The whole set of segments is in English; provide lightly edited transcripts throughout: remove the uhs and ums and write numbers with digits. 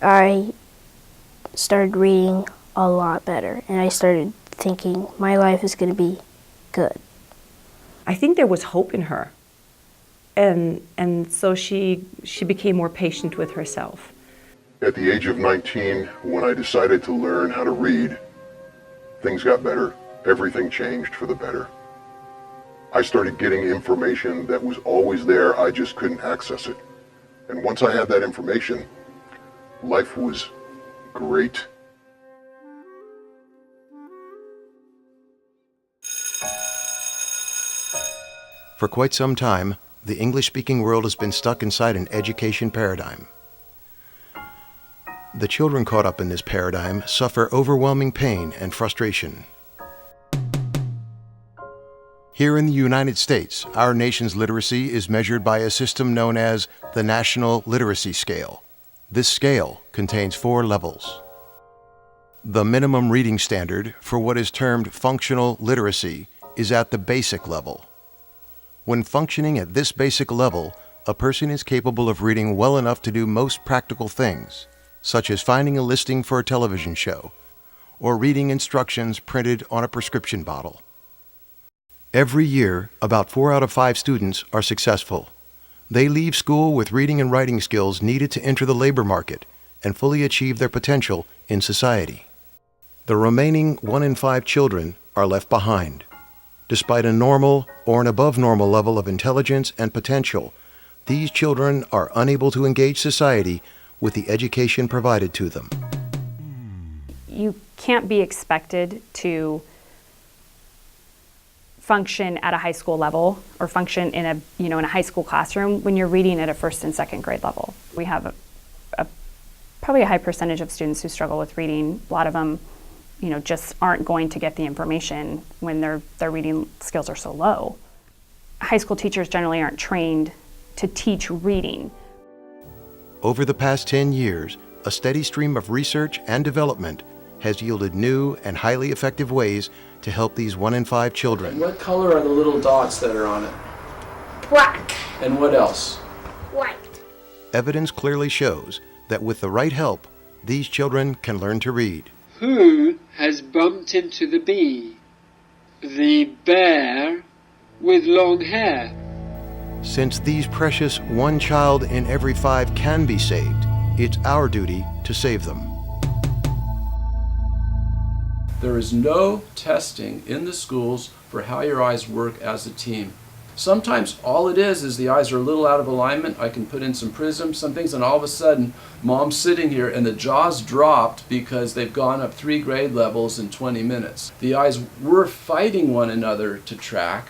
I started reading a lot better, and I started thinking my life is going to be good. I think there was hope in her, and so she became more patient with herself. At the age of 19, when I decided to learn how to read, things got better. Everything changed for the better. I started getting information that was always there, I just couldn't access it. And once I had that information, life was great. For quite some time, the English-speaking world has been stuck inside an education paradigm. The children caught up in this paradigm suffer overwhelming pain and frustration. Here in the United States, our nation's literacy is measured by a system known as the National Literacy Scale. This scale contains 4 levels. The minimum reading standard for what is termed functional literacy is at the basic level. When functioning at this basic level, a person is capable of reading well enough to do most practical things, such as finding a listing for a television show, or reading instructions printed on a prescription bottle. Every year, about 4 out of 5 students are successful. They leave school with reading and writing skills needed to enter the labor market and fully achieve their potential in society. The remaining 1 in 5 children are left behind. Despite a normal or an above normal level of intelligence and potential, these children are unable to engage society with the education provided to them. You can't be expected to function at a high school level or function in a high school classroom when you're reading at a 1st and 2nd grade level. We have probably a high percentage of students who struggle with reading. A lot of them just aren't going to get the information when their reading skills are so low. High school teachers generally aren't trained to teach reading. Over the past 10 years, a steady stream of research and development has yielded new and highly effective ways to help these 1 in 5 children. What color are the little dots that are on it? Black. And what else? White. Evidence clearly shows that with the right help, these children can learn to read. Who has bumped into the bee? The bear with long hair. Since these precious 1 child in every 5 can be saved, it's our duty to save them. There is no testing in the schools for how your eyes work as a team. Sometimes all it is the eyes are a little out of alignment. I can put in some prisms, some things, and all of a sudden, mom's sitting here and the jaws dropped because they've gone up 3 grade levels in 20 minutes. The eyes were fighting one another to track,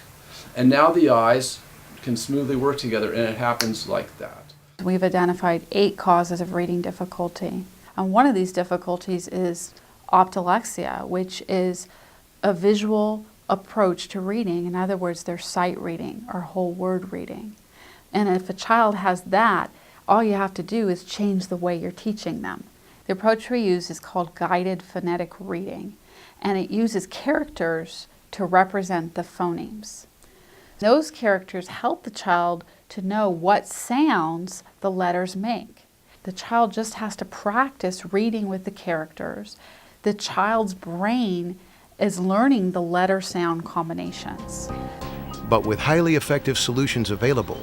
and now the eyes can smoothly work together, and it happens like that. We've identified 8 causes of reading difficulty. And one of these difficulties is optalexia, which is a visual approach to reading. In other words, they're sight reading or whole word reading. And if a child has that, all you have to do is change the way you're teaching them. The approach we use is called guided phonetic reading, and it uses characters to represent the phonemes. Those characters help the child to know what sounds the letters make. The child just has to practice reading with the characters. The child's brain is learning the letter sound combinations. But with highly effective solutions available,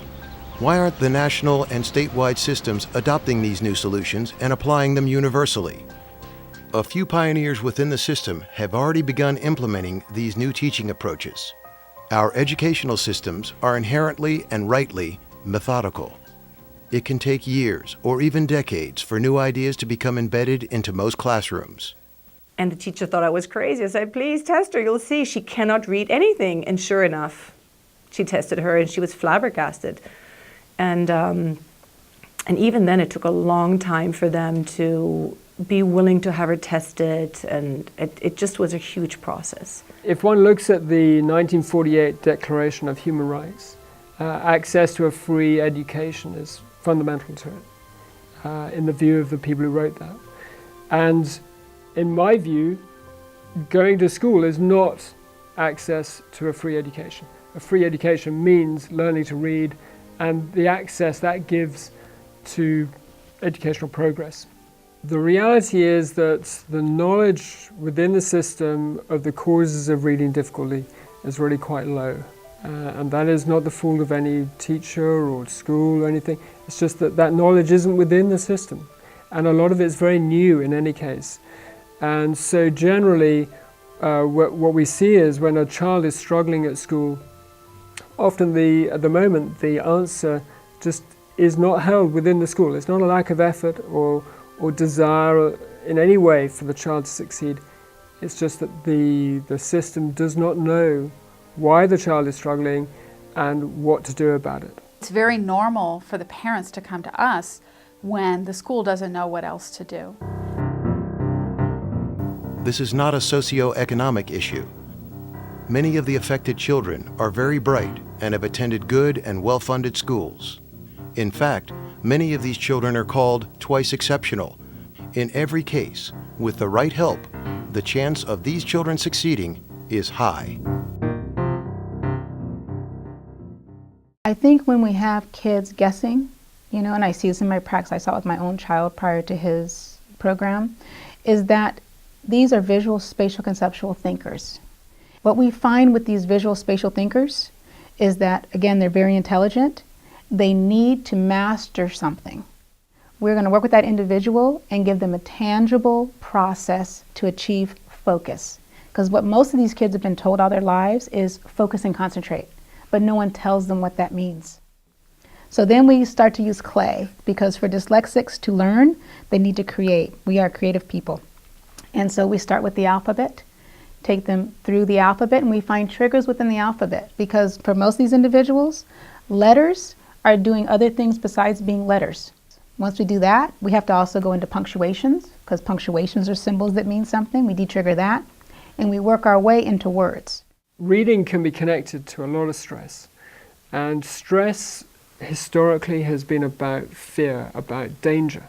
why aren't the national and statewide systems adopting these new solutions and applying them universally? A few pioneers within the system have already begun implementing these new teaching approaches. Our educational systems are inherently and rightly methodical. It can take years or even decades for new ideas to become embedded into most classrooms. And the teacher thought I was crazy. I said, please test her, you'll see she cannot read anything. And sure enough, she tested her and she was flabbergasted. And even then it took a long time for them to be willing to have her tested, and it just was a huge process. If one looks at the 1948 Declaration of Human Rights, access to a free education is fundamental to it, in the view of the people who wrote that. And in my view, going to school is not access to a free education. A free education means learning to read and the access that gives to educational progress. The reality is that the knowledge within the system of the causes of reading difficulty is really quite low. And that is not the fault of any teacher or school or anything. It's just that that knowledge isn't within the system. And a lot of it's very new in any case. And so generally, what we see is when a child is struggling at school, often at the moment, the answer just is not held within the school. It's not a lack of effort or desire in any way for the child to succeed. It's just that the system does not know why the child is struggling and what to do about it. It's very normal for the parents to come to us when the school doesn't know what else to do. This is not a socioeconomic issue. Many of the affected children are very bright and have attended good and well-funded schools. In fact, many of these children are called twice exceptional. In every case, with the right help, the chance of these children succeeding is high. I think when we have kids guessing, and I see this in my practice, I saw it with my own child prior to his program, is that these are visual spatial conceptual thinkers. What we find with these visual spatial thinkers is that, again, they're very intelligent. They need to master something. We're going to work with that individual and give them a tangible process to achieve focus. Because what most of these kids have been told all their lives is focus and concentrate, but no one tells them what that means. So then we start to use clay, because for dyslexics to learn, they need to create. We are creative people. And so we start with the alphabet, take them through the alphabet, and we find triggers within the alphabet. Because for most of these individuals, letters are doing other things besides being letters. Once we do that, we have to also go into punctuations, because punctuations are symbols that mean something. We detrigger that, and we work our way into words. Reading can be connected to a lot of stress. And stress historically has been about fear, about danger.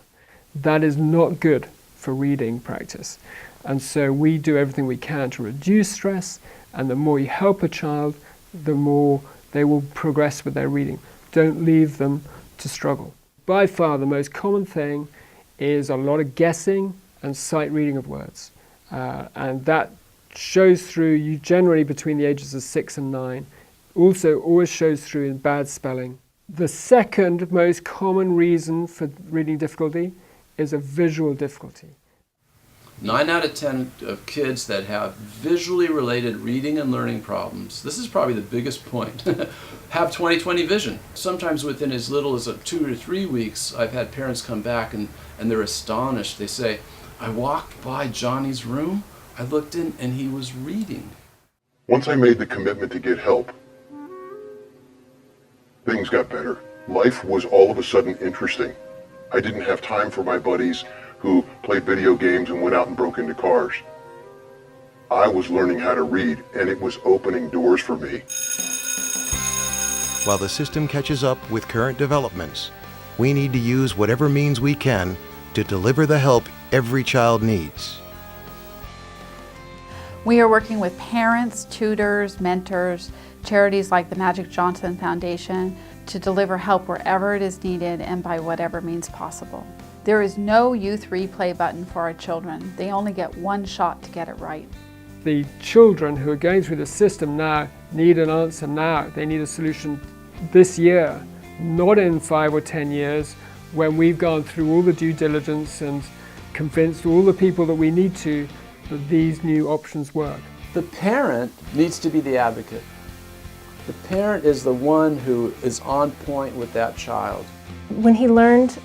That is not good for reading practice. And so we do everything we can to reduce stress, and the more you help a child, the more they will progress with their reading. Don't leave them to struggle. By far the most common thing is a lot of guessing and sight reading of words. And that shows through generally between the ages of 6 and 9. Also always shows through in bad spelling. The second most common reason for reading difficulty is a visual difficulty. 9 out of 10 of kids that have visually related reading and learning problems, this is probably the biggest point, have 20/20 vision. Sometimes within as little as 2 or 3 weeks, I've had parents come back and they're astonished. They say, I walked by Johnny's room, I looked in and he was reading. Once I made the commitment to get help, things got better. Life was all of a sudden interesting. I didn't have time for my buddies who played video games and went out and broke into cars. I was learning how to read, and it was opening doors for me. While the system catches up with current developments, we need to use whatever means we can to deliver the help every child needs. We are working with parents, tutors, mentors, charities like the Magic Johnson Foundation to deliver help wherever it is needed and by whatever means possible. There is no youth replay button for our children. They only get one shot to get it right. The children who are going through the system now need an answer now. They need a solution this year, not in 5 or 10 years when we've gone through all the due diligence and convinced all the people that we need to that these new options work. The parent needs to be the advocate. The parent is the one who is on point with that child. When he learned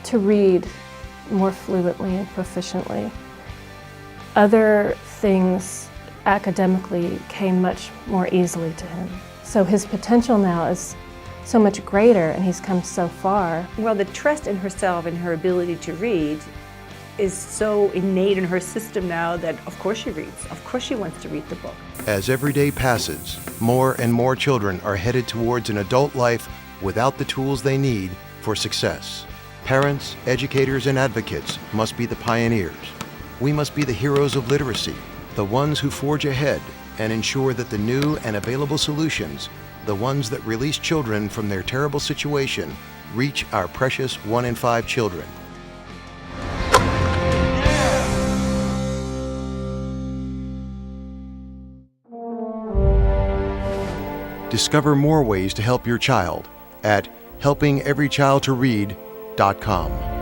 to read more fluently and proficiently, other things academically came much more easily to him. So his potential now is so much greater and he's come so far. Well, the trust in herself and her ability to read is so innate in her system now that of course she reads. Of course she wants to read the book. As every day passes, more and more children are headed towards an adult life without the tools they need for success. Parents, educators, and advocates must be the pioneers. We must be the heroes of literacy, the ones who forge ahead and ensure that the new and available solutions, the ones that release children from their terrible situation, reach our precious 1 in 5 children. Discover more ways to help your child at helpingeverychildtoread.com.